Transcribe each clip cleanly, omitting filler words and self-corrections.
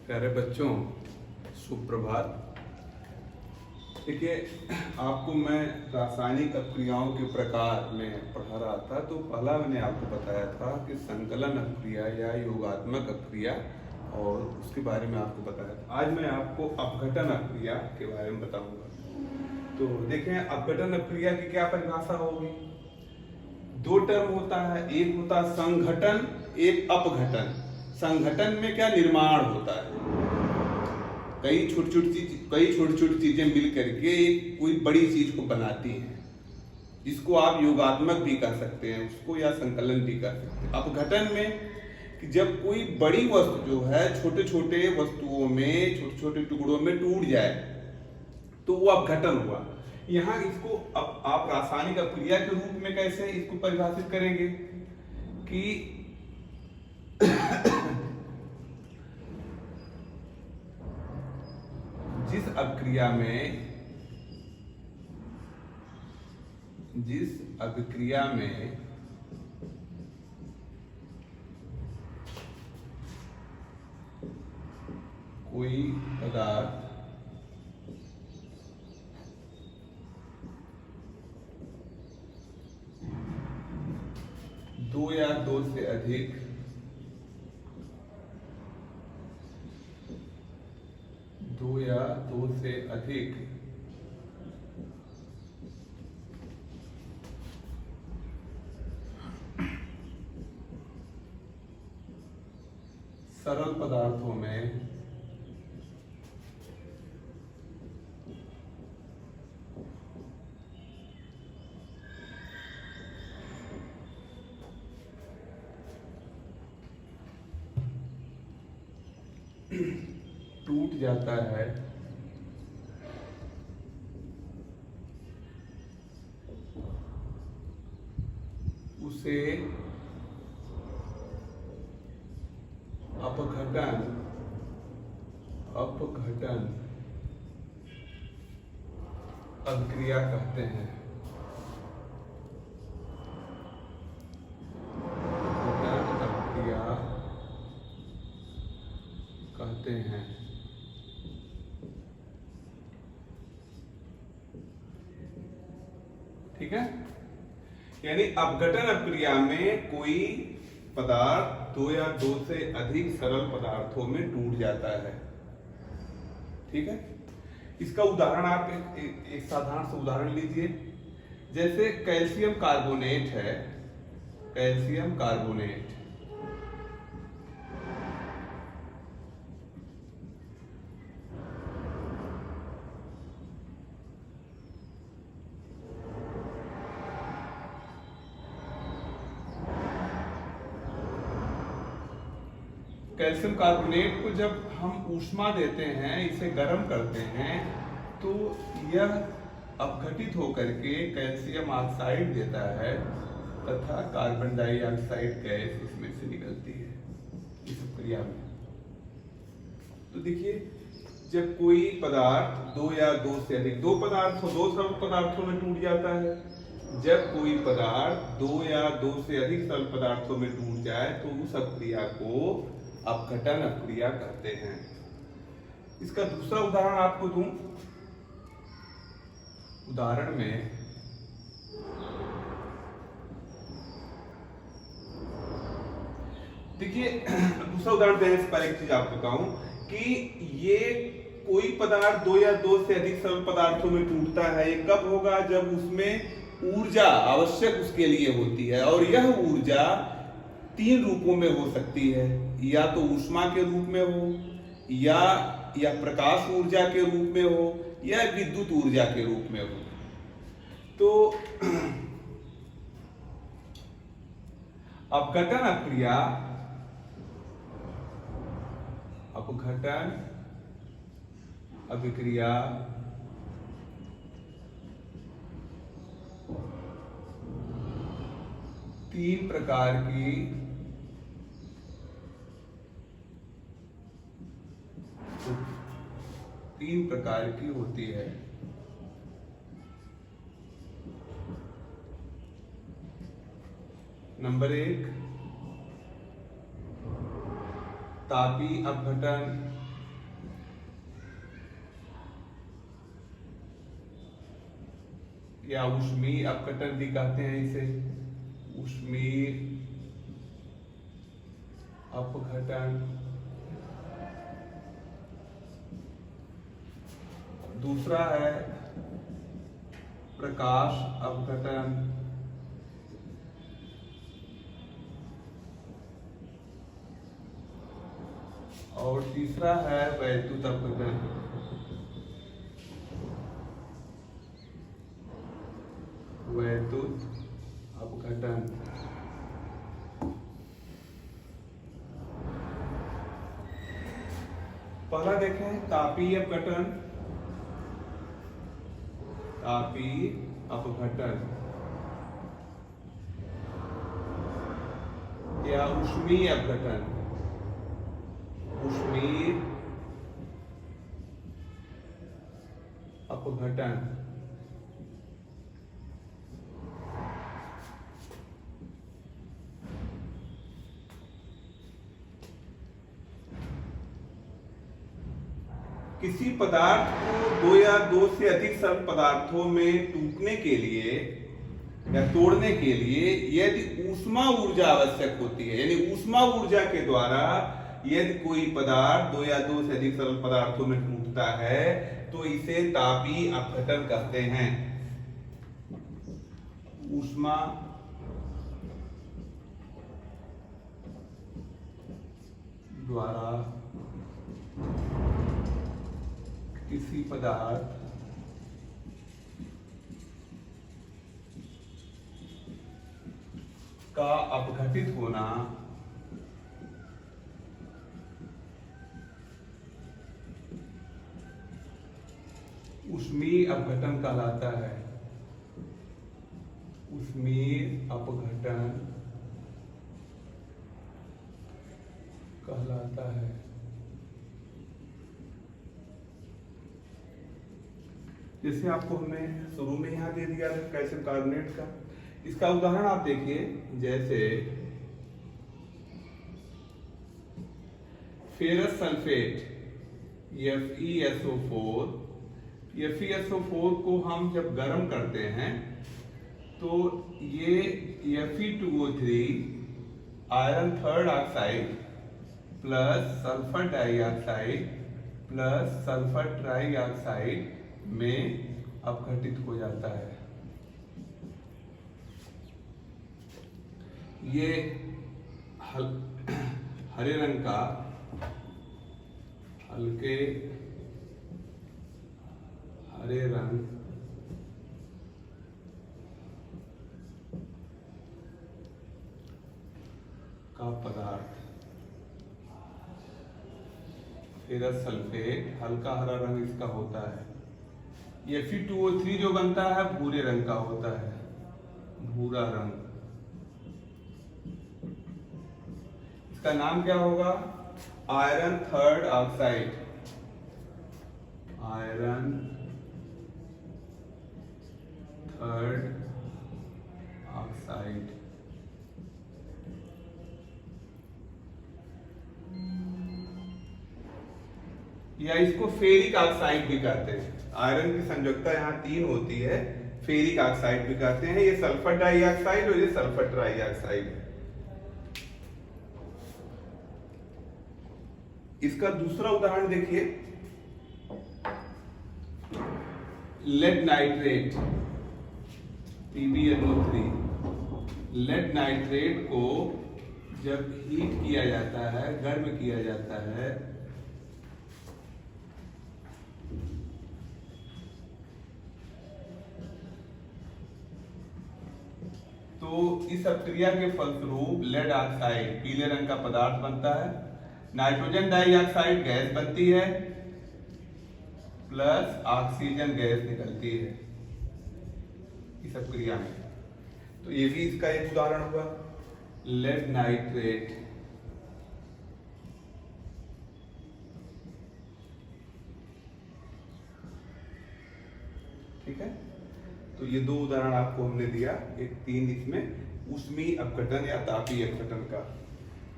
प्यारे बच्चों, सुप्रभात। देखिए, आपको मैं रासायनिक अपक्रियाओं के प्रकार में पढ़ा रहा था। तो पहला मैंने आपको बताया था कि संकलन अपक्रिया या योगात्मक अपक्रिया, और उसके बारे में आपको बताया था। आज मैं आपको अपघटन अपक्रिया के बारे में बताऊंगा। तो देखें, अपघटन अपक्रिया की क्या परिभाषा होगी। दो टर्म होता है, एक होता है संघटन, एक अपघटन। संघटन में क्या निर्माण होता है, कई छोटी छोटी चीजें मिल करके एक कोई बड़ी चीज को बनाती हैं, जिसको आप योगात्मक भी कह सकते हैं उसको, या संकलन भी कह सकते हैं। अपघटन में कि जब कोई बड़ी वस्तु जो है छोटे छोटे वस्तुओं में, छोटे छोटे टुकड़ों में टूट जाए, तो वो अपघटन हुआ। यहाँ इसको आप रासायनिक अपक्रिया के रूप में कैसे इसको परिभाषित करेंगे कि जिस अभिक्रिया में कोई पदार्थ दो या दो से अधिक सरल पदार्थों में टूट जाता है, उसे अपघटन अभिक्रिया कहते हैं। ठीक है, यानी अपघटन अपक्रिया में कोई पदार्थ दो या दो से अधिक सरल पदार्थों में टूट जाता है। ठीक है, इसका उदाहरण आप एक साधारण सा उदाहरण लीजिए। जैसे कैल्शियम कार्बोनेट है, कैल्शियम कार्बोनेट कैल्शियम कार्बोनेट को जब हम ऊष्मा देते हैं, इसे गर्म करते हैं, तो यह अपघटित होकर के कैल्शियम ऑक्साइड देता है तथा कार्बन डाइऑक्साइड गैस इसमें से निकलती है इस प्रक्रिया में। तो देखिए, जब कोई पदार्थ दो या दो से अधिक दो सरल पदार्थों में टूट जाता है, जब कोई पदार्थ दो या दो से अधिक सरल पदार्थों में टूट जाए तो उस अपक्रिया को अपघटन अपक्रिया कहते हैं। इसका दूसरा उदाहरण आपको दूं। उदाहरण में देखिए, दूसरा उदाहरण देने से पहले एक चीज आपको बताऊं कि ये कोई पदार्थ दो या दो से अधिक सरल पदार्थों में टूटता है। ये कब होगा, जब उसमें ऊर्जा आवश्यक उसके लिए होती है, और यह ऊर्जा तीन रूपों में हो सकती है, या तो ऊष्मा के रूप में हो, या प्रकाश ऊर्जा के रूप में हो, या विद्युत ऊर्जा के रूप में हो। तो अपघटन अभिक्रिया तीन प्रकार की होती है। नंबर 1 तापी अपघटन, या ऊष्मीय अपघटन भी कहते हैं इसे, ऊष्मीय अपघटन। दूसरा है प्रकाश अपघटन, और तीसरा है वैद्युत अपघटन। वैद्युत अपघटन। पहला देखें तापीय अपघटन। तापीय अपघटन या ऊष्मीय अपघटन। ऊष्मीय अपघटन। किसी पदार्थ को दो या दो से अधिक सरल पदार्थों में टूटने के लिए या तोड़ने के लिए यदि ऊष्मा ऊर्जा आवश्यक होती है, यानी ऊष्मा ऊर्जा के द्वारा यदि कोई पदार्थ दो या दो से अधिक सरल पदार्थों में टूटता है तो इसे तापीय अपघटन कहते हैं। ऊष्मा द्वारा किसी पदार्थ का अपघटित होना ऊष्मीय अपघटन कहलाता है। ऊष्मीय अपघटन कहलाता है। जैसे आपको हमने शुरू में यहां दे दिया था कैल्शियम कार्बोनेट का, इसका उदाहरण आप देखिए, जैसे फेरस सल्फेट FeSO4। FeSO4 को हम जब गर्म करते हैं तो ये Fe2O3 iron third oxide plus sulphur dioxide plus sulphur trioxide में अपघटित हो जाता है। ये हरे रंग का हल्के हरे रंग का पदार्थ फेरस सल्फेट, हल्का हरा रंग इसका होता है। Fe2O3 जो बनता है भूरे रंग का होता है, भूरा रंग। इसका नाम क्या होगा? Iron third oxide. Iron third oxide. या इसको फेरिक ऑक्साइड भी कहते हैं। आयरन की संयोजकता यहाँ 3 होती है, फेरिक ऑक्साइड भी कहते हैं। ये सल्फर डाइऑक्साइड और ये सल्फर ट्राइऑक्साइड है। इसका दूसरा उदाहरण देखिए, lead nitrate PbNO3। Lead nitrate को जब हीट किया जाता है, गर्म किया जाता है, तो इस अपक्रिया के फलस्वरूप लेड ऑक्साइड पीले रंग का पदार्थ बनता है, नाइट्रोजन डाइऑक्साइड गैस बनती है, प्लस ऑक्सीजन गैस निकलती है इस अपक्रिया में। तो ये भी इसका एक उदाहरण हुआ, लेड नाइट्रेट। ठीक है, तो ये 2 उदाहरण आपको हमने दिया, एक 3 इसमें ऊष्मीय अपघटन या तापीय अपघटन का।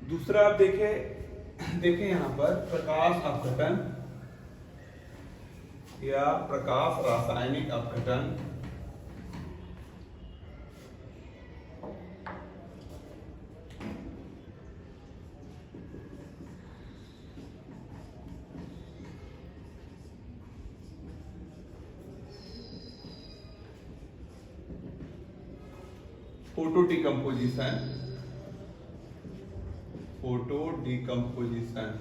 दूसरा आप देखें यहां पर प्रकाश अपघटन या प्रकाश रासायनिक अपघटन। Photo decomposition, photo decomposition.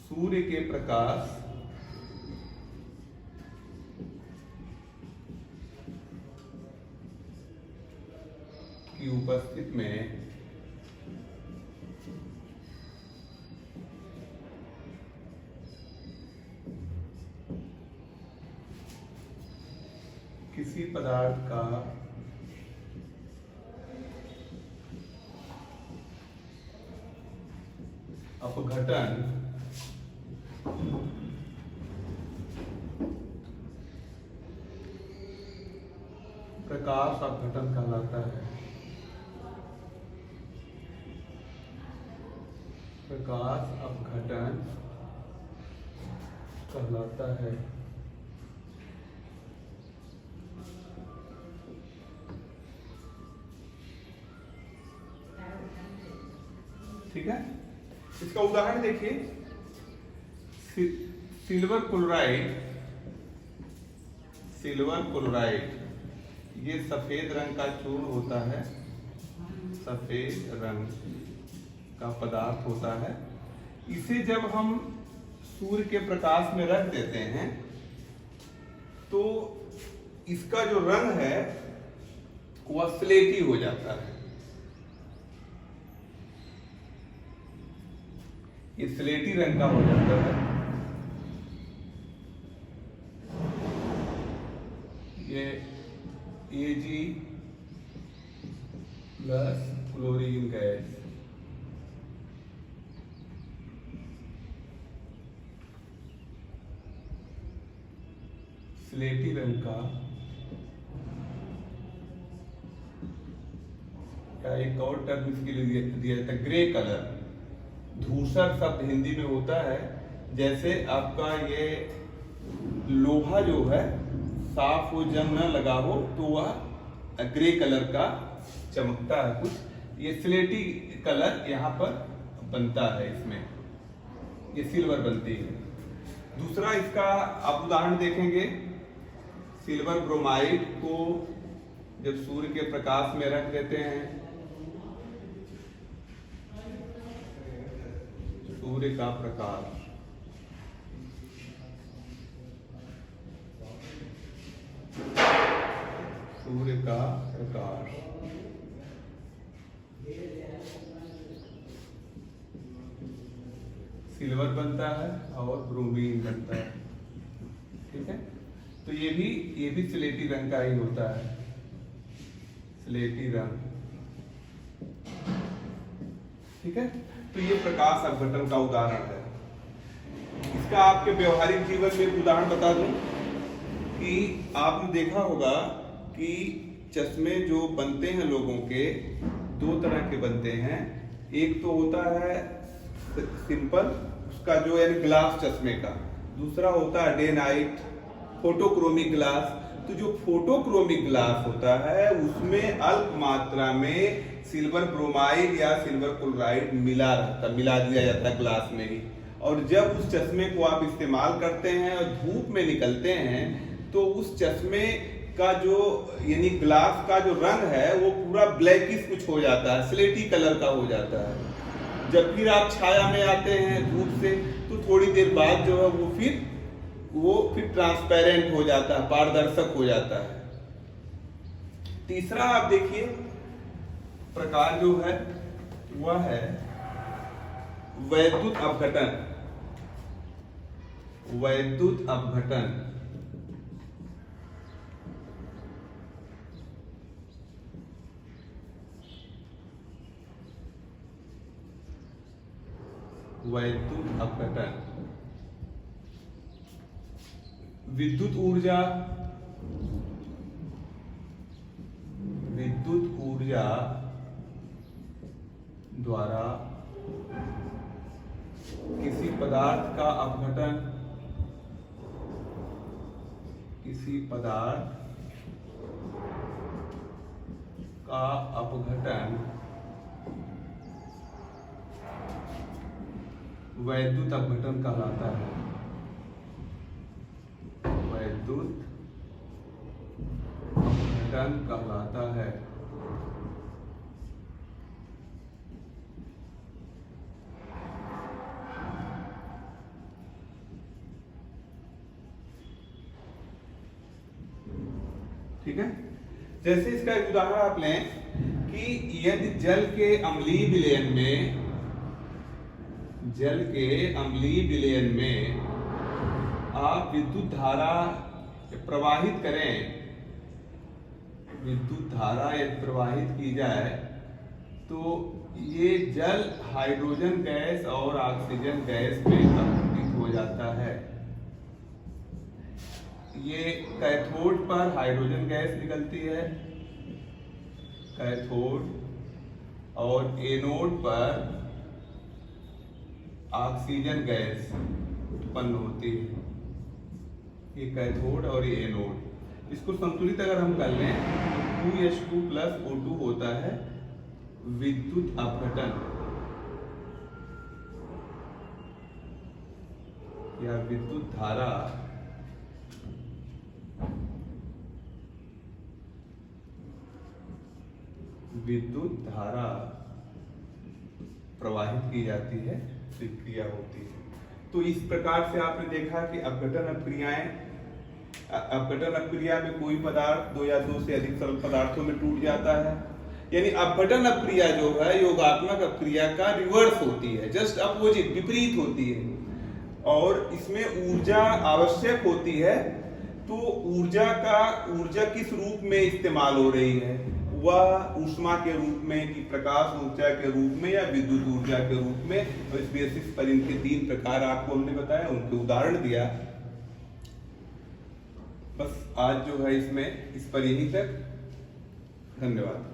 सूर्य के प्रकाश की उपस्थिति में किसी पदार्थ का अपघटन प्रकाश अपघटन कहलाता है। प्रकाश अपघटन कहलाता है। ठीक है, इसका उदाहरण देखिए, सिल्वर क्लोराइड, सिल्वर क्लोराइड ये सफेद रंग का चूर्ण होता है, सफेद रंग का पदार्थ होता है। इसे जब हम सूर्य के प्रकाश में रख देते हैं तो इसका जो रंग है वह स्लेटी हो जाता है। ये स्लेटी रंग का हो जाता है। ये Ag प्लस क्लोरीन गैस, स्लेटी रंग का, क्या एक और टर्म इसके लिए दिया जाता है, ग्रे कलर। धूसर शब्द हिंदी में होता है। जैसे आपका ये लोहा जो है साफ हो, जंग न लगा हो तो वह ग्रे कलर का चमकता है कुछ, ये स्लेटी कलर यहाँ पर बनता है, इसमें ये सिल्वर बनती है। दूसरा इसका आप उदाहरण देखेंगे, सिल्वर ब्रोमाइड को जब सूर्य के प्रकाश में रख देते हैं, सूर्य का प्रकाश, सूर्य का प्रकाश सिल्वर बनता है और ब्रोमीन बनता है। ठीक है, तो ये भी स्लेटी रंग का ही होता है, स्लेटी रंग। ठीक है, तो ये प्रकाश अपघटन का उदाहरण है। इसका आपके व्यवहारिक जीवन में उदाहरण बता दूं कि आपने देखा होगा कि चश्मे जो बनते हैं लोगों के, दो तरह के बनते हैं। एक तो होता है सिंपल, उसका जो है ग्लास चश्मे का, दूसरा होता है डे नाइट फोटोक्रोमिक ग्लास। तो जो फोटोक्रोमिक ग्लास होता है उसमें अल्प मात्रा में सिल्वर ब्रोमाइड या सिल्वर क्लोराइड मिला दिया जाता है ग्लास में ही। और जब उस चश्मे को आप इस्तेमाल करते हैं और धूप में निकलते हैं तो उस चश्मे का जो यानी ग्लास का जो रंग है वो पूरा ब्लैकिश कुछ हो जाता है, स्लेटी कलर का हो जाता है। जब फिर आप छाया में आते हैं धूप से तो थोड़ी देर बाद जो है वो फिर ट्रांसपेरेंट हो जाता है, पारदर्शक हो जाता है। तीसरा आप देखिए प्रकार जो है वह है वैद्युत अपघटन। वैद्युत अपघटन वैद्युत अपघटन विद्युत ऊर्जा द्वारा किसी पदार्थ का अपघटन, किसी पदार्थ का अपघटन वैद्युत अपघटन कहलाता है। वैद्युत अपघटन कहलाता है। ठीक है। जैसे इसका एक उदाहरण आप लें कि यदि जल के अम्लीय विलयन में आप विद्युत धारा प्रवाहित करें, विद्युत धारा यदि प्रवाहित की जाए तो ये जल हाइड्रोजन गैस और ऑक्सीजन गैस में अपघटित हो जाता है। ये कैथोड पर हाइड्रोजन गैस निकलती है, कैथोड, और एनोड पर ऑक्सीजन गैस उत्पन्न होती है। ये कैथोड और ये एनोड, इसको संतुलित अगर हम कर लें तो 2H2 प्लस O2 होता है विद्युत अपघटन या विद्युत धारा प्रवाहित की जाती है, प्रतिक्रिया होती है। तो इस प्रकार से आपने देखा कि अपघटन अपक्रिया में कोई पदार्थ 2 या 2 से अधिक सरल पदार्थों में टूट जाता है। यानी अपघटन अपक्रिया जो है योगात्मक अपक्रिया का रिवर्स होती है, जस्ट अपोजिट, विपरीत होती है, और इसमें ऊर्जा आवश्यक होती है। तो ऊर्जा किस रूप में इस्तेमाल हो रही है? वह ऊष्मा के रूप में, कि प्रकाश ऊर्जा के रूप में, या विद्युत ऊर्जा के रूप में। और इस बेसिस पर इनके 3 प्रकार आपको हमने बताया, उनके उदाहरण दिया। बस आज जो है इसमें इस पर यही तक। धन्यवाद।